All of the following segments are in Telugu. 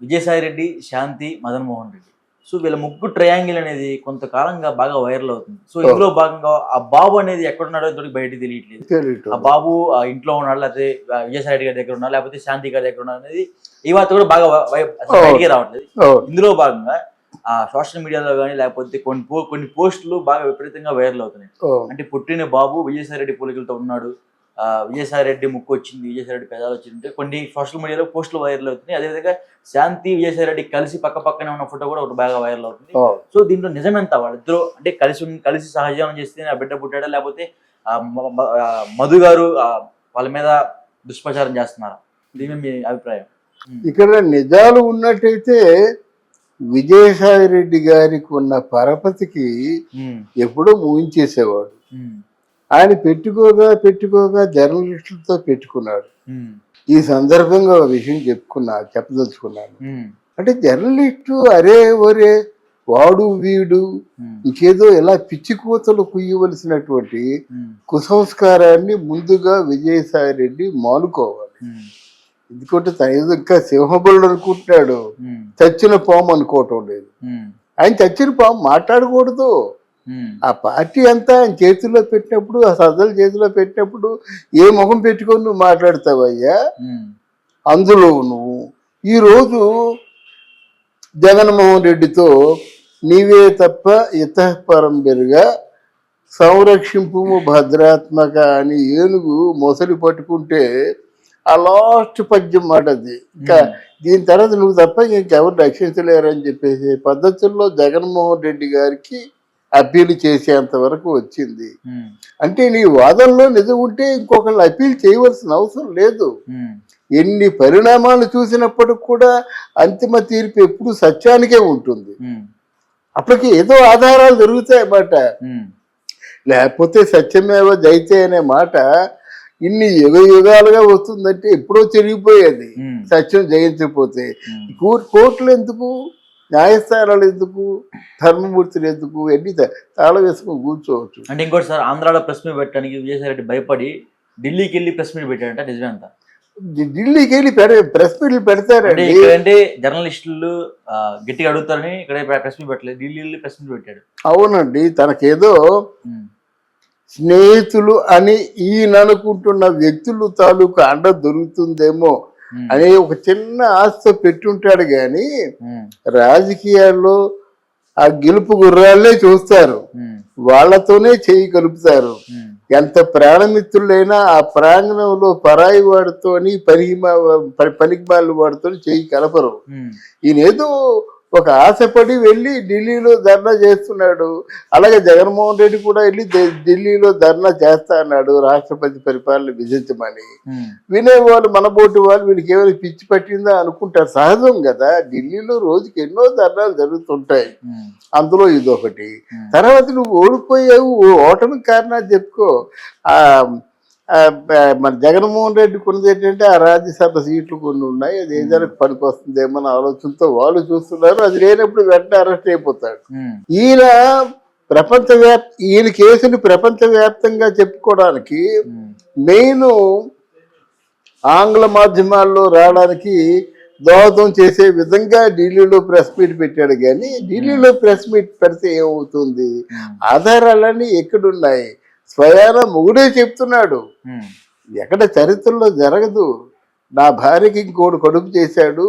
విజయసాయి రెడ్డి, శాంతి, మదన్ మోహన్ రెడ్డి. సో వీళ్ళ ముగ్గురు ట్రయాంగిల్ అనేది కొంతకాలంగా బాగా వైరల్ అవుతుంది. సో ఇందులో భాగంగా ఆ బాబు అనేది ఎక్కడున్నాడో ఇంతవరకు బయటకి తెలియట్లేదు. ఆ బాబు ఆ ఇంట్లో ఉన్నాడు, లేకపోతే విజయసాయి రెడ్డి గారి దగ్గర ఉన్నాడు, లేకపోతే శాంతి గారి దగ్గర ఉన్నాడు అనేది ఈ వార్త కూడా బాగా బయటికి రావట్లేదు. ఇందులో భాగంగా ఆ సోషల్ మీడియాలో కానీ లేకపోతే కొన్ని పోస్టులు బాగా విపరీతంగా వైరల్ అవుతున్నాయి. అంటే పుట్టిన బాబు విజయసాయి రెడ్డి పోలికలతో ఉన్నాడు, విజయసాయి రెడ్డి ముక్కు వచ్చింది, విజయసాయి రెడ్డి పెదాలు వచ్చింది, కొన్ని సోషల్ మీడియాలో పోస్టులు వైరల్ అవుతున్నాయి. అదేవిధంగా శాంతి విజయసాయి రెడ్డి కలిసి పక్కనే ఉన్న ఫోటో కూడా ఒకటి బాగా వైరల్ అవుతుంది. సో దీంట్లో నిజమెంత? వాళ్ళిద్దరూ అంటే కలిసి సహజీవనం చేస్తేనే ఆ బిడ్డ పుట్టాడా, లేకపోతే మధు గారు వాళ్ళ మీద దుష్ప్రచారం చేస్తున్నారా? దీని మీ అభిప్రాయం? ఇక్కడ నిజాలు ఉన్నట్టయితే విజయసాయి రెడ్డి గారికి ఉన్న పరపతికి ఎప్పుడో ఊహించేసేవాడు. ఆయన పెట్టుకోగా జర్నలిస్టులతో పెట్టుకున్నాడు. ఈ సందర్భంగా ఒక విషయం చెప్పదలుచుకున్నాను. అంటే జర్నలిస్టు అరే ఒరే వాడు వీడు ఇంకేదో ఇలా పిచ్చి కూతలు కుయ్యవలసినటువంటి కుసంస్కారాన్ని ముందుగా విజయసాయి రెడ్డి మానుకోవాలి. ఎందుకంటే తన ఏదో ఇంకా సింహబలుడు అనుకుంటున్నాడు, చచ్చిన పాము అనుకోవటం లేదు. ఆయన చచ్చిన పాము మాట్లాడకూడదు. ఆ పార్టీ అంతా ఆయన చేతిలో పెట్టినప్పుడు, ఆ సజ్జల చేతిలో పెట్టినప్పుడు ఏ ముఖం పెట్టుకొని నువ్వు మాట్లాడతావయ్యా? అందులో నువ్వు ఈరోజు జగన్మోహన్ రెడ్డితో నీవే తప్ప ఇతఃపరం పెరుగా సంరక్షింపు భద్రాత్మక అని ఏనుగు మొసలి పట్టుకుంటే ఆ లాస్ట్ పద్యం మాట అది. ఇంకా దీని తర్వాత నువ్వు తప్ప ఇంకెవరు రక్షించలేరని చెప్పేసి పద్ధతుల్లో జగన్మోహన్ రెడ్డి గారికి అప్పీల్ చేసేంత వరకు వచ్చింది. అంటే నీ వాదనలో నిజం ఉంటే ఇంకొకళ్ళు అప్పీల్ చేయవలసిన అవసరం లేదు. ఎన్ని పరిణామాలు చూసినప్పటికి కూడా అంతిమ తీర్పు ఎప్పుడు సత్యానికే ఉంటుంది. అప్పటికి ఏదో ఆధారాలు దొరుకుతాయన్నమాట. లేకపోతే సత్యమేవ జైతే అనే మాట ఇన్ని యుగాలుగా వస్తుందంటే ఎప్పుడో చెరిగిపోయేది సత్యం జయించకపోతే. కోర్టులు ఎందుకు, న్యాయస్థానాలు ఎందుకు, ధర్మమూర్తులు ఎందుకు, ఎన్ని తాళ వేసుకుని కూర్చోవచ్చు. అంటే ఇంకోటి సార్, ఆంధ్రాలో ప్రెస్ మీట్ పెట్టడానికి విజయసాయి రెడ్డి భయపడి ఢిల్లీకి వెళ్ళి ప్రెస్ మీట్ పెట్టాడంట, నిజమే అంత? ఢిల్లీకి వెళ్ళి ప్రెస్ మీట్లు పెడతారండి. అంటే జర్నలిస్టులు గట్టిగా అడుగుతారని ఇక్కడ ప్రెస్ మీట్ పెట్టలేదు, ఢిల్లీ వెళ్ళి ప్రెస్ మీట్ పెట్టాడు. అవునండి, తనకేదో స్నేహితులు అని ఈయన అనుకుంటున్న వ్యక్తులు తాలూకు అండ దొరుకుతుందేమో అనే ఒక చిన్న ఆశతో పెట్టుంటాడు. కానీ రాజకీయాల్లో ఆ గెలుపు గుర్రాలనే చూస్తారు, వాళ్లతోనే చేయి కలుపుతారు. ఎంత ప్రాణమిత్రులైనా ఆ ప్రాంగణంలో పరాయి వాడితోని పనికిమాలిన వాడితో చేయి కలపరు. ఈయనేదో ఒక ఆశపడి వెళ్ళి ఢిల్లీలో ధర్నా చేస్తున్నాడు. అలాగే జగన్మోహన్ రెడ్డి కూడా వెళ్ళి ఢిల్లీలో ధర్నా చేస్తా అన్నాడు, రాష్ట్రపతి పరిపాలన విధించమని. వినేవాళ్ళు మనబోటి వాళ్ళు వీళ్ళకి ఏమైనా పిచ్చి పట్టిందా అనుకుంటారు. సహజం కదా, ఢిల్లీలో రోజుకి ఎన్నో ధర్నాలు జరుగుతుంటాయి, అందులో ఇదొకటి. తర్వాత నువ్వు ఓడిపోయావు, ఓటమికి కారణాలు చెప్పుకో. మన జగన్మోహన్ రెడ్డికి ఉన్నది ఏంటంటే ఆ రాజ్యసభ సీట్లు కొన్ని ఉన్నాయి, అది ఏదైనా పనికి వస్తుందేమన్న ఆలోచనతో వాళ్ళు చూస్తున్నారు. అది లేనప్పుడు వెంటనే అరెస్ట్ అయిపోతాడు. ఈయన కేసుని ప్రపంచవ్యాప్తంగా చెప్పుకోవడానికి మెయిన్ ఆంగ్ల మాధ్యమాల్లో రావడానికి దోహదం చేసే విధంగా ఢిల్లీలో ప్రెస్ మీట్ పెట్టాడు. కానీ ఢిల్లీలో ప్రెస్ మీట్ పెడితే ఏమవుతుంది? ఆధారాలన్నీ ఎక్కడున్నాయి? స్వయాన మొగుడే చెప్తున్నాడు, ఎక్కడ చరిత్రలో జరగదు. నా భార్యకి ఇంకోటి కడుపు చేశాడు,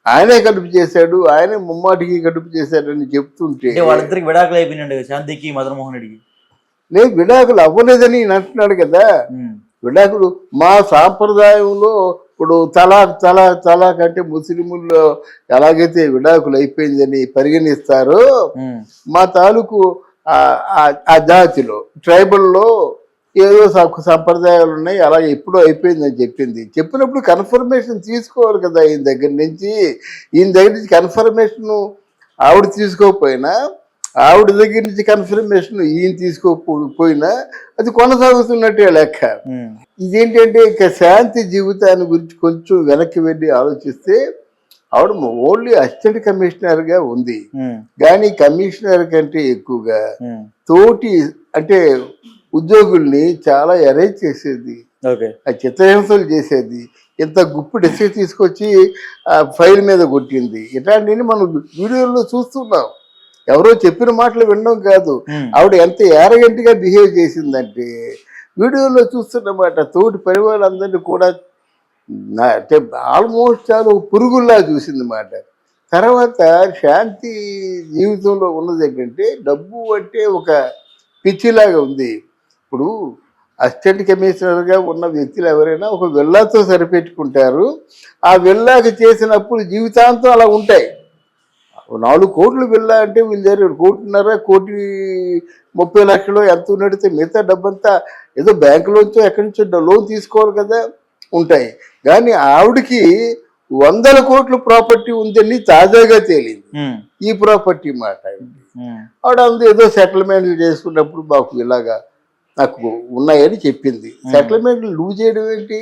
ఆయనే కడుపు చేశాడు, ఆయనే ముమ్మాటికి కడుపు చేశాడని చెప్తుంటే వాళ్ళిద్దరికి విడాకులు అయిపోయినాడు శాంతికి మదన్ మోహన్ రెడ్డికి. లేదు, విడాకులు అవ్వలేదని అంటున్నాడు కదా. విడాకులు మా సాంప్రదాయంలో ఇప్పుడు తలాక్ అంటే ముస్లింల్లో ఎలాగైతే విడాకులు అయిపోయిందని పరిగణిస్తారో మా తాలూకు ఆ జాతిలో ట్రైబల్లో ఏదో సంప్రదాయాలు ఉన్నాయి, అలా ఎప్పుడో అయిపోయిందని చెప్పినప్పుడు కన్ఫర్మేషన్ తీసుకోవాలి కదా ఈయన దగ్గర నుంచి. కన్ఫర్మేషన్ ఆవిడ తీసుకోకపోయినా, ఆవిడ దగ్గర నుంచి కన్ఫర్మేషన్ ఈయన తీసుకోకపోయినా అది కొనసాగుతున్నట్టే లెక్క. ఇదేంటంటే ఇక శాంతి జీవితాన్ని గురించి కొంచెం వెనక్కి వెళ్ళి ఆలోచిస్తే ఆవిడ ఓన్లీ అసిస్టెంట్ కమిషనర్ గా ఉంది. కానీ కమిషనర్ కంటే ఎక్కువగా తోటి అంటే ఉద్యోగుల్ని చాలా అరేంజ్ చేసేది, చిత్రహింసలు చేసేది. ఇంత గుప్పిడి ఇసుక తీసుకొచ్చి ఆ ఫైల్ మీద కొట్టింది. ఇట్లాంటివన్నీ మనం వీడియోలో చూస్తున్నాం. ఎవరో చెప్పిన మాటలు వినడం కాదు. ఆవిడ ఎంత యారగెంట్గా బిహేవ్ చేసిందంటే వీడియోలో చూస్తున్నమాట. తోటి పని వాళ్ళందరినీ కూడా అంటే ఆల్మోస్ట్ చాలా పురుగుల్లా చూసింది మాట. తర్వాత శాంతి జీవితంలో ఉన్నది ఏంటంటే డబ్బు అంటే ఒక పిచ్చిలాగా ఉంది. ఇప్పుడు అసిస్టెంట్ కమిషనర్గా ఉన్న వ్యక్తులు ఎవరైనా ఒక విల్లాతో సరిపెట్టుకుంటారు. ఆ విల్లాకి చేసినప్పుడు జీవితాంతం అలా ఉంటాయి. 4 కోట్లు విల్లా అంటే వీళ్ళ దగ్గర 1.5 కోటి 30 లక్షలు ఎంత ఉన్నడితే మిగతా డబ్బంతా ఏదో బ్యాంకులోంచో ఎక్కడి నుంచో లోన్ తీసుకోవాలి కదా, ఉంటాయి. కానీ ఆవిడకి 100 కోట్ల ప్రాపర్టీ ఉందని తాజాగా తేలింది. ఈ ప్రాపర్టీ మాట ఆవిడ అందు ఏదో సెటిల్మెంట్ చేసుకున్నప్పుడు మాకు ఇలాగా నాకు ఉన్నాయని చెప్పింది. సెటిల్మెంట్ లూజ్ చేయడం ఏంటి,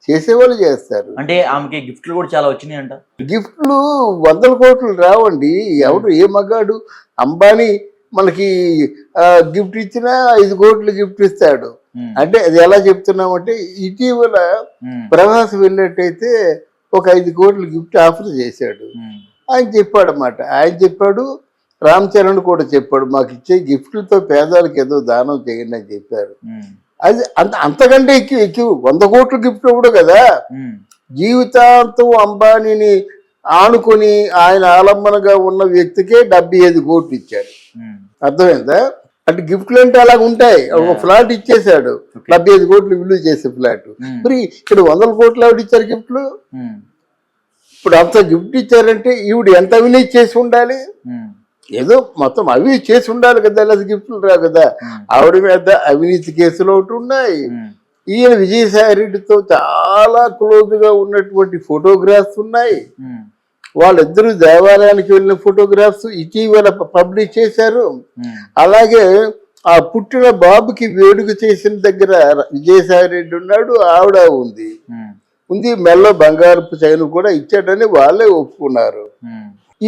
చేసేవాళ్ళు చేస్తారు. అంటే ఆమెకి గిఫ్ట్లు కూడా చాలా వచ్చినాయి అంట. గిఫ్ట్లు 100 కోట్లు రావండి. ఎవడు ఏ మగాడు అంబానీ మనకి గిఫ్ట్ ఇచ్చినా 5 కోట్లు గిఫ్ట్ ఇస్తాడు. అంటే అది ఎలా చెప్తున్నామంటే ఇటీవల ప్రవాసం వెళ్ళినట్టయితే ఒక 5 కోట్లు గిఫ్ట్ ఆఫర్ చేశాడు. ఆయన చెప్పాడు అన్నమాట. ఆయన చెప్పాడు, రామ్ చరణ్ కూడా చెప్పాడు, మాకు ఇచ్చే గిఫ్ట్లతో పేదవాళ్ళకి ఏదో దానం చేయండి అని చెప్పారు. అది అంతకంటే ఎక్కువ 100 కోట్ల గిఫ్ట్ ఇవ్వడు కదా. జీవితాంతం అంబానీని ఆనుకొని ఆయన ఆలంబనగా ఉన్న వ్యక్తికే 75 కోట్లు ఇచ్చాడు. అర్థమైందా? అంటే గిఫ్ట్లు అంటే అలాగ ఉంటాయి. ఒక ఫ్లాట్ ఇచ్చేసాడు, 75 కోట్లు విలువ చేసే ఫ్లాట్. మరి ఇక్కడ 100 కోట్లు ఆవిడ ఇచ్చారు గిఫ్ట్లు. ఇప్పుడు అంత గిఫ్ట్ ఇచ్చారంటే ఈవిడ ఎంత అవినీతి చేసి ఉండాలి. ఏదో మొత్తం అవి చేసి ఉండాలి కదా, లేదా గిఫ్ట్లు రా కదా. ఆవిడ మీద అవినీతి కేసులు ఒకటి ఉన్నాయి. ఈయన విజయసాయి రెడ్డితో చాలా క్లోజ్గా ఉన్నటువంటి ఫోటోగ్రాఫ్స్ ఉన్నాయి. వాళ్ళిద్దరూ దేవాలయానికి వెళ్ళిన ఫోటోగ్రాఫ్స్ ఇటీవల పబ్లిష్ చేశారు. అలాగే ఆ పుట్టిన బాబుకి వేడుక చేసిన దగ్గర విజయసాయి రెడ్డి ఉన్నాడు, ఆవిడ ఉంది. మెల్లో బంగారపు చైన్ కూడా ఇచ్చాడని వాళ్ళే ఒప్పుకున్నారు.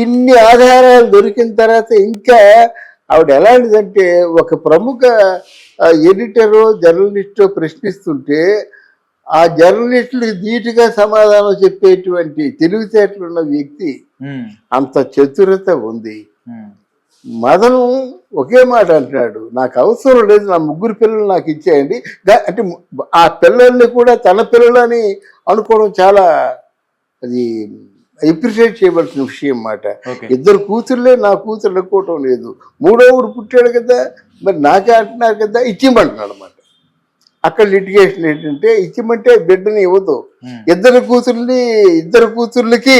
ఇన్ని ఆధారాలు దొరికిన తర్వాత ఇంకా ఆవిడ ఎలాంటిదంటే ఒక ప్రముఖ ఎడిటరో జర్నలిస్టో ప్రశ్నిస్తుంటే ఆ జర్నలిస్టులకు ధీటుగా సమాధానం చెప్పేటువంటి తెలివితేటలున్న వ్యక్తి, అంత చతురత ఉంది. మదను ఒకే మాట అంటున్నాడు, నాకు అవసరం లేదు, నా 3 పిల్లలు నాకు ఇచ్చేయండి. అంటే ఆ పిల్లల్ని కూడా తన పిల్లలని అనుకోవడం చాలా అది అప్రిషియేట్ చేయవలసిన విషయం అన్నమాట. 2 కూతుర్లే నా కూతురు అనుకోవటం లేదు. 3వ పుట్టాడు కదా, మరి నాకే అంటున్నారు కదా, ఇచ్చిమంటున్నాడు అన్నమాట. అక్కడ లిటిగేషన్ ఏంటంటే ఇచ్చిమంటే బిడ్డని ఇవ్వదు. 2 కూతుర్లకి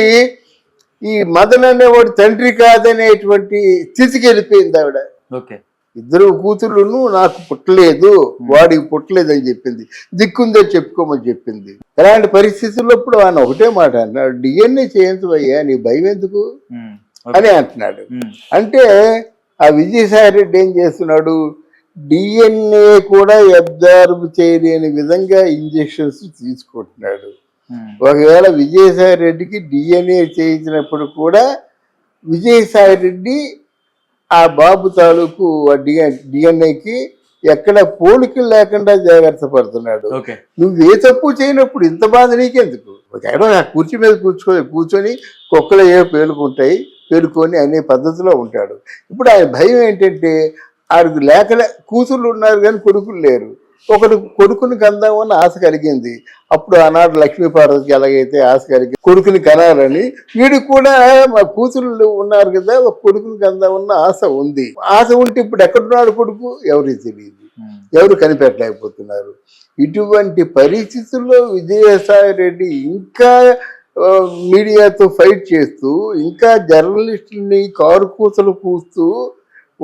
ఈ మదన్ అనేవాడు తండ్రి కాదనేటువంటి స్థితికి వెళ్ళిపోయింది ఆవిడ. 2 కూతుర్లను నాకు పుట్టలేదు, వాడికి పుట్టలేదు అని చెప్పింది. దిక్కుందని చెప్పుకోమని చెప్పింది. అలాంటి పరిస్థితుల్లో ఇప్పుడు ఆయన ఒకటే మాట అన్నాడు, DNA చేయించవయ్యా, నీ భయం ఎందుకు అని అంటున్నాడు. అంటే ఆ విజయసాయి రెడ్డి ఏం చేస్తున్నాడు, DNA కూడా అబ్జర్వ్ చేయలేని విధంగా ఇంజెక్షన్స్ తీసుకుంటున్నాడు. ఒకవేళ విజయసాయి రెడ్డికి DNA చేయించినప్పుడు కూడా విజయసాయి రెడ్డి ఆ బాబు తాలూకు డిఎన్ఏకి ఎక్కడ పోలికలు లేకుండా జాగ్రత్త పడుతున్నాడు. నువ్వు ఏ తప్పు చేయనప్పుడు ఇంత బాధ నీకెందుకు? ఎక్కడో ఆ కుర్చీ మీద కూర్చొని కుక్కలు పేలుకుంటాయి, పేలుకొని అనే పద్ధతిలో ఉంటాడు. ఇప్పుడు ఆయన భయం ఏంటంటే ఆడికి కూతుర్లు ఉన్నారు కానీ కొడుకులు లేరు. ఒకడు కొడుకుని కందామని ఆశ కలిగింది. అప్పుడు ఆనాడు లక్ష్మీపార్వతికి ఎలాగైతే ఆశ కలిగింది కొడుకుని కనాలని, వీడికి కూడా మా కూతురు ఉన్నారు కదా, ఒక కొడుకుని కందామన్న ఆశ ఉంది. ఆశ ఉంటే ఇప్పుడు ఎక్కడున్నాడు కొడుకు ఎవరికి తెలియదు, ఎవరు కనిపెట్టలేకపోతున్నారు. ఇటువంటి పరిస్థితుల్లో విజయసాయి రెడ్డి ఇంకా మీడియాతో ఫైట్ చేస్తూ, ఇంకా జర్నలిస్టుల్ని కారు కూతలు కూస్తూ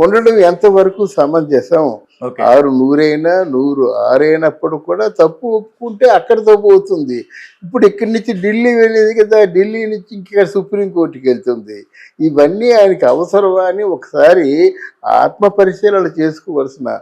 ఉండడం ఎంతవరకు సమంజసం? 6 100 100 6 అయినప్పుడు కూడా తప్పు ఒప్పుకుంటే అక్కడితో పోతుంది. ఇప్పుడు ఇక్కడి నుంచి ఢిల్లీ వెళ్ళేది కదా, ఢిల్లీ నుంచి ఇంకా సుప్రీంకోర్టుకి వెళ్తుంది. ఇవన్నీ ఆయనకి అవసరమా అని ఒకసారి ఆత్మ పరిశీలన చేసుకోవలసిన